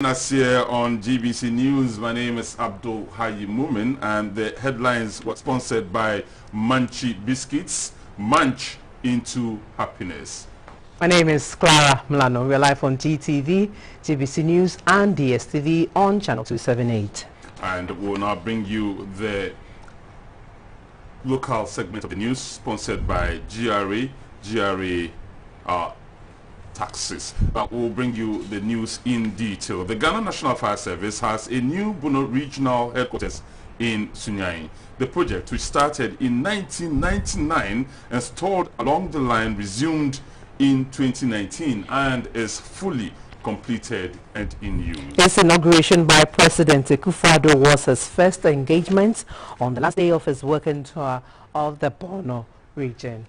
Us here on GBC News. My name is Abdul Hayi Mumin, and the headlines were sponsored by Munchie Biscuits. Munch into happiness. My name is Clara Milano. We're live on GTV, GBC News and DSTV on channel 278. And we'll now bring you the local segment of the news sponsored by GRA taxes. We'll bring you the news in detail. The Ghana National Fire Service has a new Bono regional headquarters in Sunyani. The project, which started in 1999 and stalled along the line, resumed in 2019 and is fully completed and in use. Its inauguration by President Akufo-Addo was his first engagement on the last day of his working tour of the Bono region.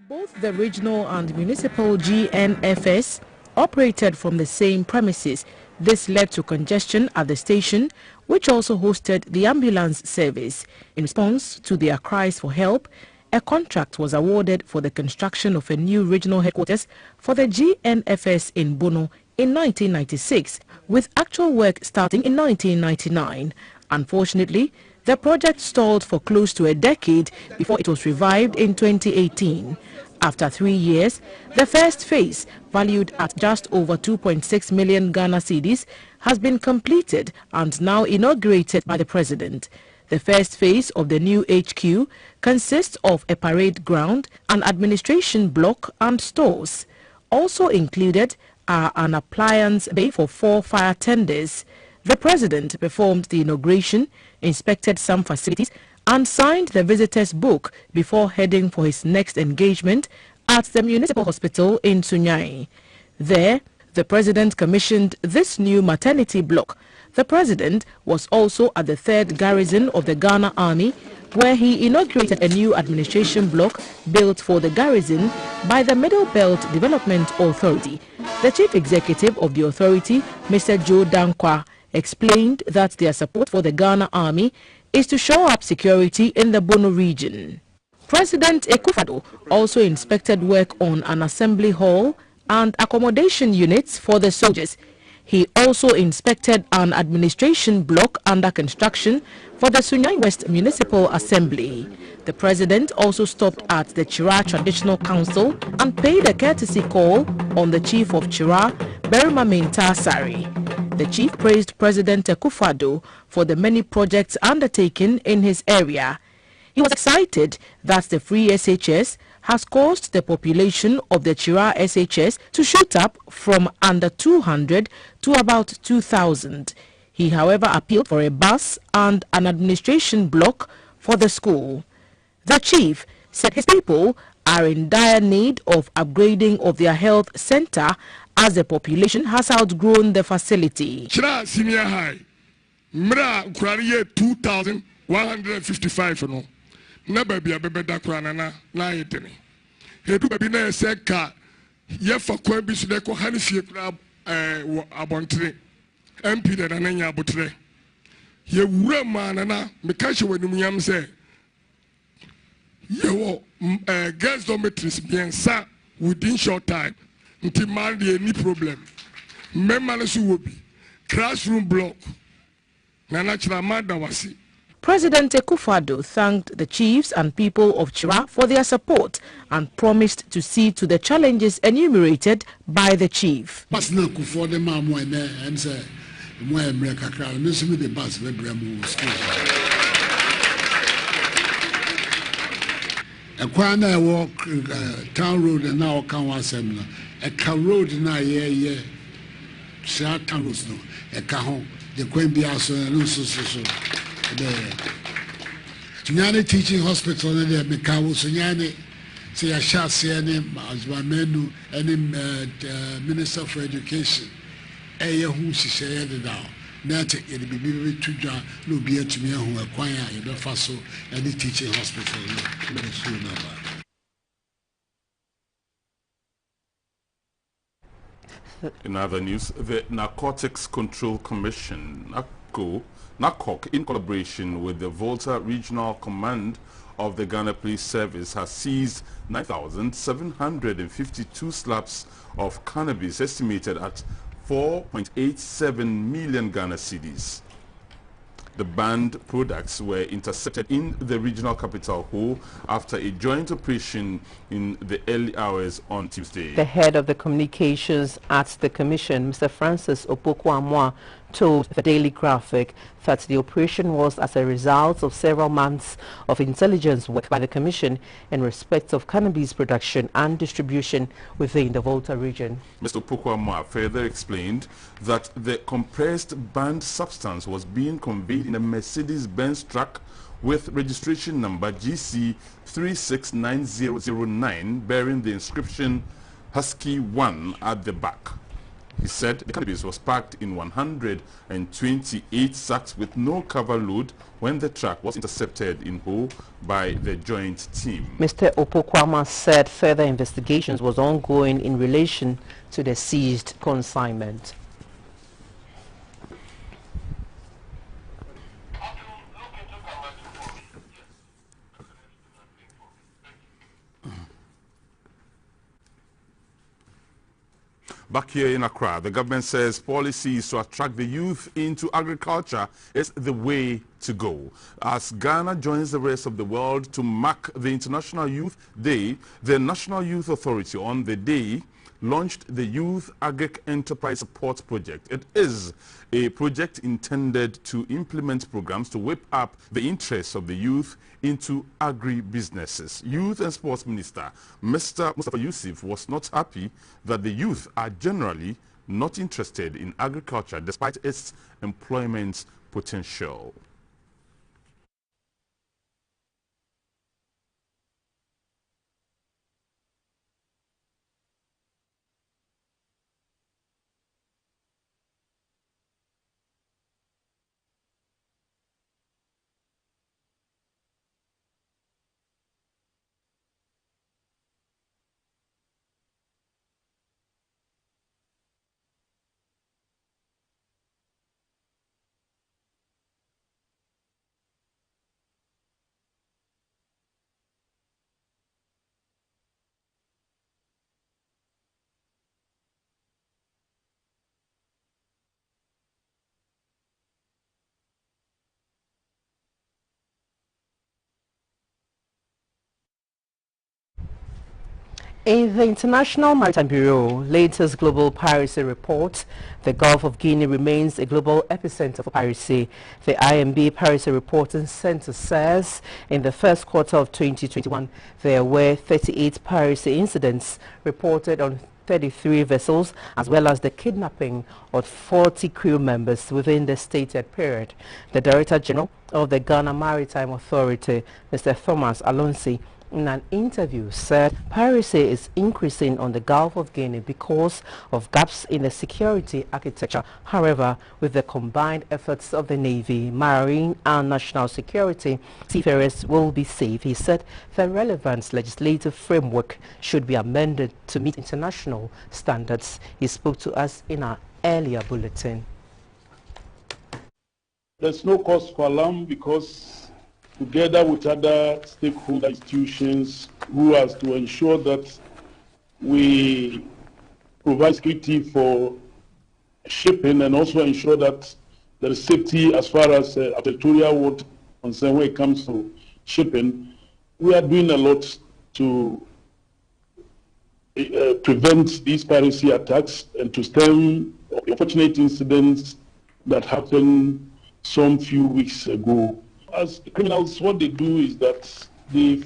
Both the regional and municipal GNFS operated from the same premises. This led to congestion at the station, which also hosted the ambulance service. In response to their cries for help, a contract was awarded for the construction of a new regional headquarters for the GNFS in Bono in 1996, with actual work starting in 1999. Unfortunately, the project stalled for close to a decade before it was revived in 2018. After 3 years, the first phase, valued at just over 2.6 million Ghana cedis, has been completed and now inaugurated by the President. The first phase of the new HQ consists of a parade ground, an administration block and stores. Also included are an appliance bay for 4 fire tenders. The President performed the inauguration, inspected some facilities and signed the visitor's book before heading for his next engagement at the municipal hospital in Sunyani. There, the President commissioned this new maternity block. The President was also at the 3rd Garrison of the Ghana Army, where he inaugurated a new administration block built for the garrison by the Middle Belt Development Authority. The Chief Executive of the authority, Mr. Joe Dankwa, explained that their support for the Ghana Army is to shore up security in the Bono region. President Akufo-Addo also inspected work on an assembly hall and accommodation units for the soldiers. He also inspected an administration block under construction for the Sunyani West Municipal Assembly. The President also stopped at the Chira Traditional Council and paid a courtesy call on the Chief of Chira, Berima Minta Sari. The chief praised President Akufo-Addo for the many projects undertaken in his area. He was excited that the free SHS has caused the population of the Chira SHS to shoot up from under 200 to about 2,000. He, however, appealed for a bus and an administration block for the school. The chief said his people are in dire need of upgrading of their health center as the population has outgrown the facility. Chira Senior High, Mra Kurariye 2,155 no. Never be a bebeda Kuranana, na etene. Hedu baby na seka ye for kwan bi so de ko hanifie kura abontre. MP de na nya abotre. Ye wura ma na meka hye wanum yam se ye wo girls dormitories bien sa within short time. Until any problem. Classroom block. President Akufo-Addo thanked the chiefs and people of Chira for their support and promised to see to the challenges enumerated by the chief. Ekwana walk town road and now can assembly. A car road na ye short towns no. A cajon, the Quembia so and so. The Sunyani Teaching Hospital and the Mekawo Sunyani say a shot say name as my menu any Minister for Education. Who she said it now. Not it be to John, no be to me who acquire a faso and the teaching hospital. In other news, the Narcotics Control Commission, NACOC, in collaboration with the Volta Regional Command of the Ghana Police Service, has seized 9,752 slabs of cannabis estimated at 4.87 million Ghana cedis. The banned products were intercepted in the regional capital Ho after a joint operation in the early hours on Tuesday. The head of the communications at the commission, Mr. Francis Opoku-Amoah, told the Daily Graphic that the operation was as a result of several months of intelligence work by the commission in respect of cannabis production and distribution within the Volta region. Mr. Opoku-Amoah further explained that the compressed banned substance was being conveyed in a Mercedes-Benz truck with registration number GC 369009 bearing the inscription Husky 1 at the back. He said the cannabis was packed in 128 sacks with no cover load when the truck was intercepted in Ho by the joint team. Mr. Opoku-Amoah said further investigations was ongoing in relation to the seized consignment. Back here in Accra, the government says policies to attract the youth into agriculture is the way to go. As Ghana joins the rest of the world to mark the International Youth Day, the National Youth Authority on the day launched the Youth Agric Enterprise Support Project. It is a project intended to implement programs to whip up the interests of the youth into agri-businesses. Youth and Sports Minister Mr. Mustafa Yusuf was not happy that the youth are generally not interested in agriculture despite its employment potential. In the International Maritime Bureau latest global piracy report, the Gulf of Guinea remains a global epicenter for piracy. The IMB Piracy Reporting Center says in the first quarter of 2021, there were 38 piracy incidents reported on 33 vessels, as well as the kidnapping of 40 crew members within the stated period. The Director General of the Ghana Maritime Authority, Mr. Thomas Alonsi, in an interview said piracy is increasing on the Gulf of Guinea because of gaps in the security architecture. However, with the combined efforts of the Navy, Marine and National Security, seafarers will be safe. He said the relevant legislative framework should be amended to meet international standards. He spoke to us in our earlier bulletin. There's no cause for alarm because together with other stakeholder institutions who has to ensure that we provide security for shipping and also ensure that there is safety as far as territorial water concerned when it comes to shipping. We are doing a lot to prevent these piracy attacks and to stem unfortunate incidents that happened some few weeks ago. As criminals, what they do is that they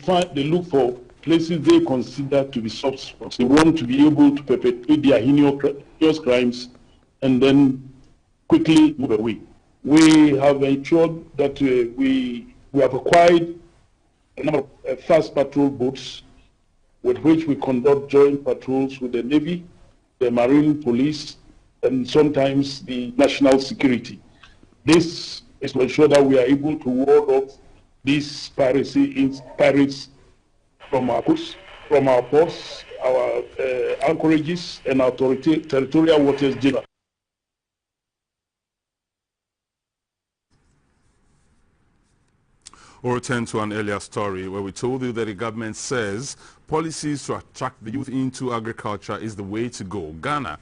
look for places they consider to be soft spots. They want to be able to perpetrate their heinous crimes and then quickly move away. We have ensured that we have acquired a number of fast patrol boats with which we conduct joint patrols with the Navy, the Marine Police, and sometimes the National Security. This is to ensure that we are able to ward off these pirates from our coasts, from our ports, our anchorages, and our territorial waters generally. We'll return to an earlier story where we told you that the government says policies to attract the youth into agriculture is the way to go. Ghana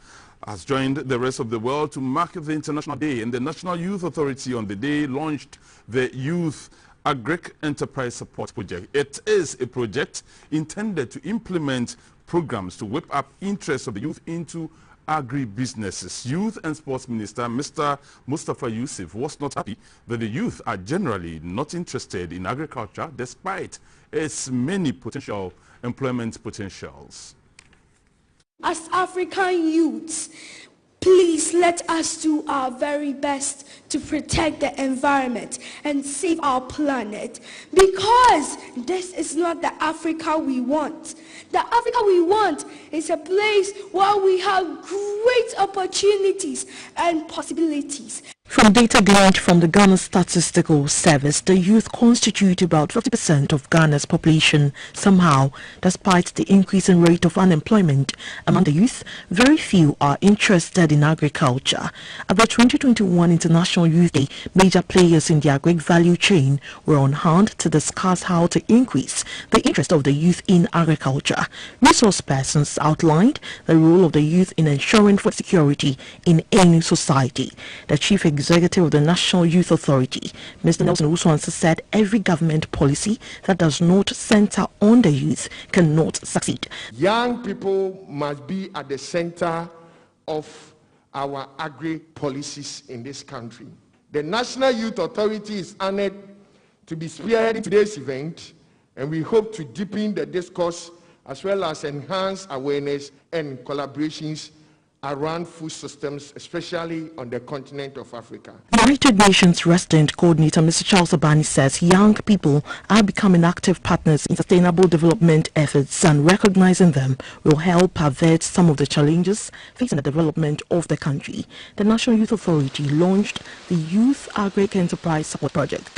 has joined the rest of the world to mark the International Day, and the National Youth Authority on the day launched the Youth Agri-Enterprise Support Project. It is a project intended to implement programs to whip up interest of the youth into agri-businesses. Youth and Sports Minister Mr. Mustafa Yusuf was not happy that the youth are generally not interested in agriculture despite its many potential employment potentials. As African youths, please let us do our very best to protect the environment and save our planet, because this is not the Africa we want. The Africa we want is a place where we have great opportunities and possibilities. From data gleaned from the Ghana Statistical Service, the youth constitute about 50% of Ghana's population. Somehow, despite the increasing rate of unemployment among the youth, very few are interested in agriculture. At the 2021 International Youth Day, major players in the agri value chain were on hand to discuss how to increase the interest of the youth in agriculture. Resource persons outlined the role of the youth in ensuring food security in any society. The chief executive of the National Youth Authority, Mr. Nelson Uswansa, said every government policy that does not center on the youth cannot succeed. Young people must be at the center of our agri policies in this country. The National Youth Authority is honored to be spearheading today's event, and we hope to deepen the discourse as well as enhance awareness and collaborations around food systems, especially on the continent of Africa. The United Nations Resident Coordinator, Mr. Charles Abani, says young people are becoming active partners in sustainable development efforts, and recognizing them will help avert some of the challenges facing the development of the country. The National Youth Authority launched the Youth Agri-Enterprise Support Project.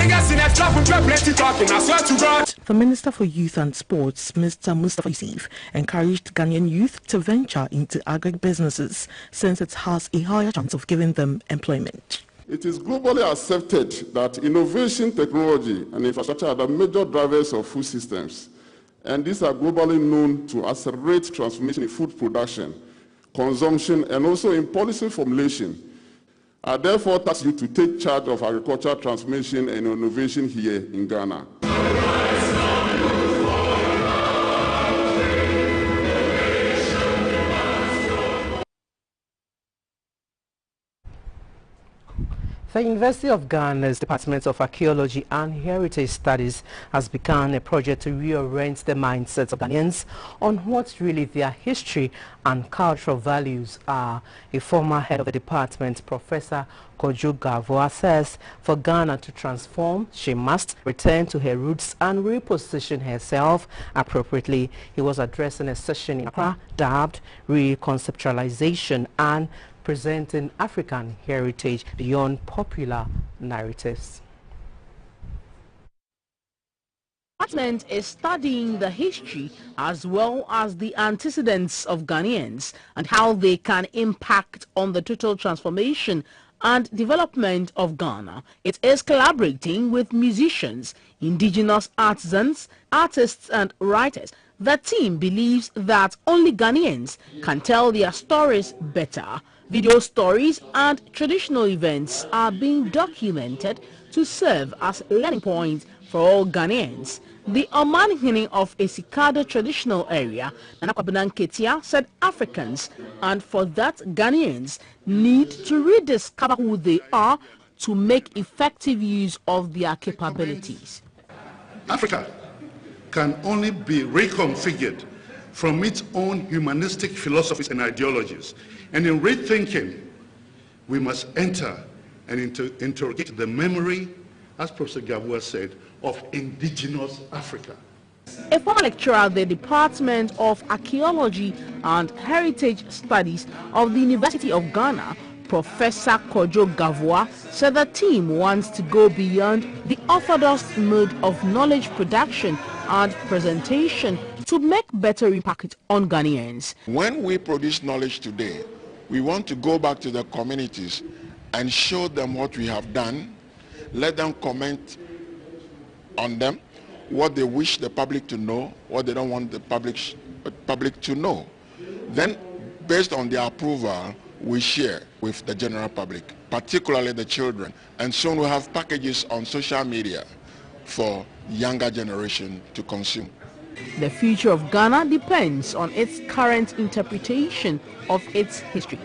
The Minister for Youth and Sports, Mr. Mustafa Yusuf, encouraged Ghanaian youth to venture into agri-businesses since it has a higher chance of giving them employment. It is globally accepted that innovation, technology, and infrastructure are the major drivers of food systems, and these are globally known to accelerate transformation in food production, consumption, and also in policy formulation. I therefore task you to take charge of agricultural transformation and innovation here in Ghana. The University of Ghana's Department of Archaeology and Heritage Studies has begun a project to reorient the mindsets of Ghanaians on what really their history and cultural values are. A former head of the department, Professor Kojo Gavoa, says for Ghana to transform, she must return to her roots and reposition herself appropriately. He was addressing a session in Accra dubbed Reconceptualization and Presenting African Heritage Beyond Popular Narratives. The department is studying the history as well as the antecedents of Ghanaians and how they can impact on the total transformation and development of Ghana. It is collaborating with musicians, indigenous artisans, artists and writers. The team believes that only Ghanaians can tell their stories better. Video stories and traditional events are being documented to serve as learning points for all Ghanaians. The Omanhini of Esikado traditional area, Nana Kwabenan Ketia, said Africans, and for that Ghanaians, need to rediscover who they are to make effective use of their capabilities. Africa can only be reconfigured from its own humanistic philosophies and ideologies. And in rethinking, we must enter and interrogate the memory, as Professor Gavoa said, of indigenous Africa. A former lecturer at the Department of Archaeology and Heritage Studies of the University of Ghana, Professor Kojo Gavoa, said the team wants to go beyond the orthodox mode of knowledge production and presentation to make better impact on Ghanaians. When we produce knowledge today, we want to go back to the communities and show them what we have done, let them comment on them, what they wish the public to know, what they don't want the public to know. Then, based on their approval, we share with the general public, particularly the children. And soon we'll have packages on social media for younger generation to consume. The future of Ghana depends on its current interpretation of its history.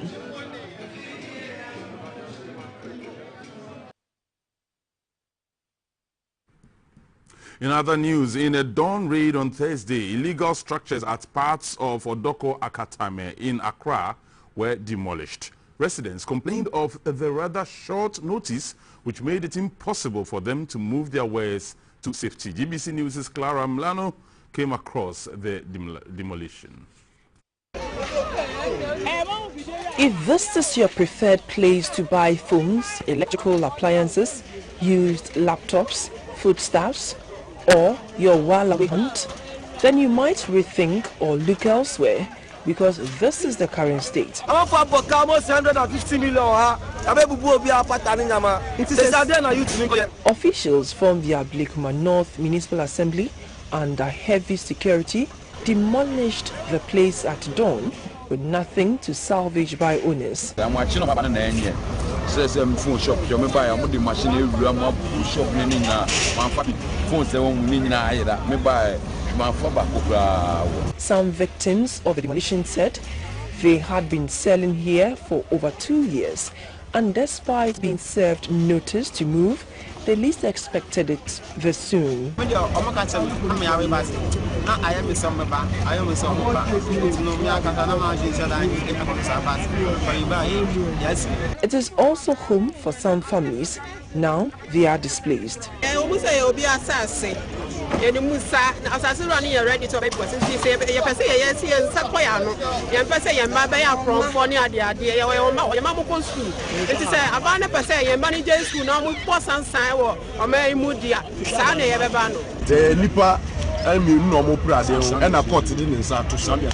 In other news, in a dawn raid on Thursday, illegal structures at parts of Odoko Akatame in Accra were demolished. Residents complained of the rather short notice, which made it impossible for them to move their wares to safety. GBC News' Clara Mlano came across the demolition. If this is your preferred place to buy phones, electrical appliances, used laptops, foodstuffs, or your while-away hunt, then you might rethink or look elsewhere, because this is the current state. Officials from the Ablikuma North Municipal Assembly, under heavy security, demolished the place at dawn with nothing to salvage by owners. Some victims of the demolition said they had been selling here for over 2 years, and despite being served notice to move, they least expected it this soon. It is also home for some families. Now they are displaced.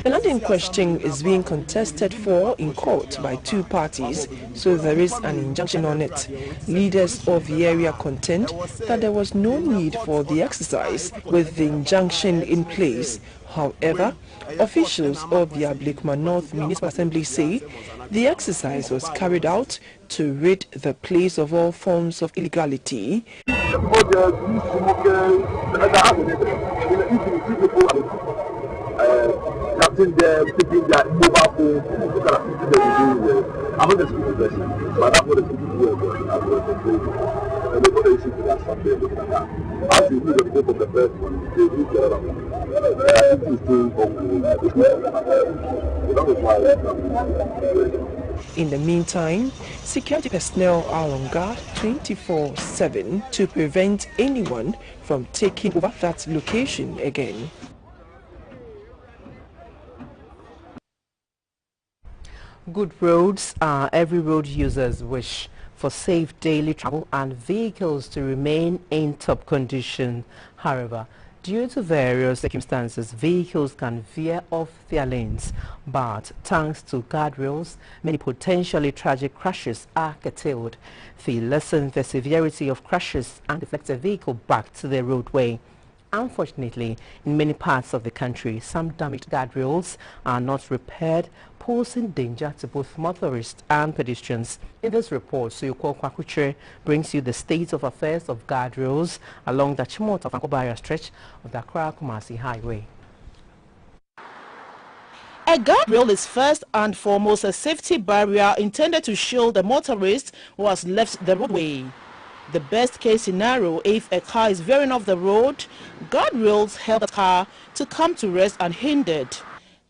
The land in question is being contested for in court by two parties, so there is an injunction on it. Leaders of the area contend that there was no need for the exercise with the injunction in place. However, officials of the Ablikuma North Municipal Assembly say the exercise was carried out to rid the place of all forms of illegality. In the meantime, security personnel are on guard 24/7 to prevent anyone from taking over that location again. Good roads are every road user's wish for safe daily travel and vehicles to remain in top condition. However, due to various circumstances, vehicles can veer off their lanes, but thanks to guardrails, many potentially tragic crashes are curtailed. They lessen the severity of crashes and deflect a vehicle back to the roadway. Unfortunately, in many parts of the country, some damaged guardrails are not repaired, posing danger to both motorists and pedestrians. In this report, Suyoko Kwakuche brings you the state of affairs of guardrails along the Chimoto-Fankobaya stretch of the Accra-Kumasi Highway. A guardrail is first and foremost a safety barrier intended to shield the motorist who has left the roadway. The best case scenario, if a car is veering off the road, guardrails help the car to come to rest unhindered.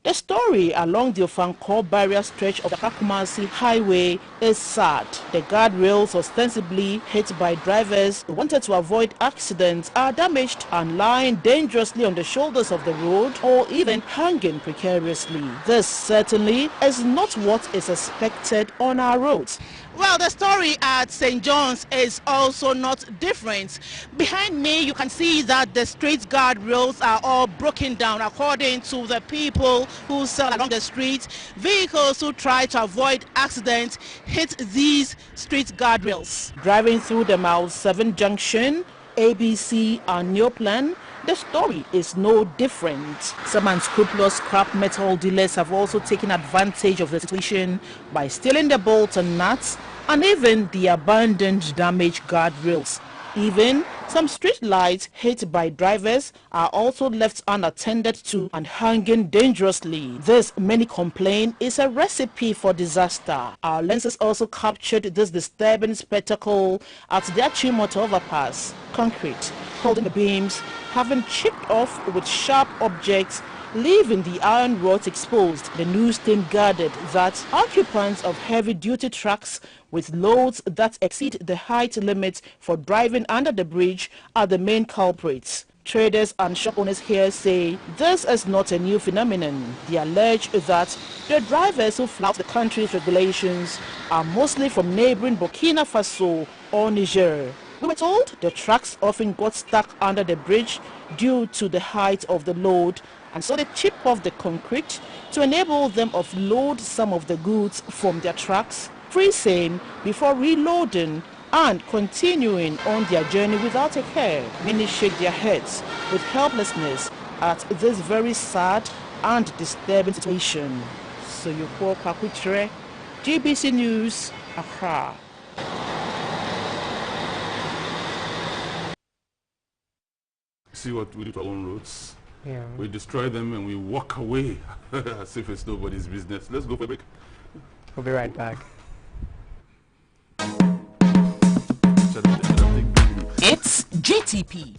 The story along the Ofanko barrier stretch of the Kumasi Highway is sad. The guardrails, ostensibly hit by drivers who wanted to avoid accidents, are damaged and lying dangerously on the shoulders of the road or even hanging precariously. This certainly is not what is expected on our roads. Well, the story at St. John's is also not different. Behind me, you can see that the street guardrails are all broken down. According to the people who sell along the streets, vehicles who try to avoid accidents hit these street guardrails. Driving through the Mile 7 junction, ABC and Neoplan, the story is no different. Some unscrupulous scrap metal dealers have also taken advantage of the situation by stealing the bolts and nuts and even the abandoned damaged guardrails. Even some street lights hit by drivers are also left unattended to and hanging dangerously. This, many complain, is a recipe for disaster. Our lenses also captured this disturbing spectacle at the Achimota overpass. Concrete holding the beams having chipped off with sharp objects, leaving the iron rods exposed. The news team gathered that occupants of heavy-duty trucks with loads that exceed the height limit for driving under the bridge are the main culprits. Traders and shop owners here say this is not a new phenomenon. They allege that the drivers who flout the country's regulations are mostly from neighboring Burkina Faso or Niger. We were told the trucks often got stuck under the bridge due to the height of the load, and so they chip off the concrete to enable them offload some of the goods from their trucks, freezing before reloading and continuing on their journey without a care. Many shake their heads with helplessness at this very sad and disturbing situation. So Yoko Pakutre, GBC News, Accra. See what we do to our own roads. Yeah. We destroy them and we walk away as if it's nobody's business. Let's go for a break. We'll be right back. It's GTP.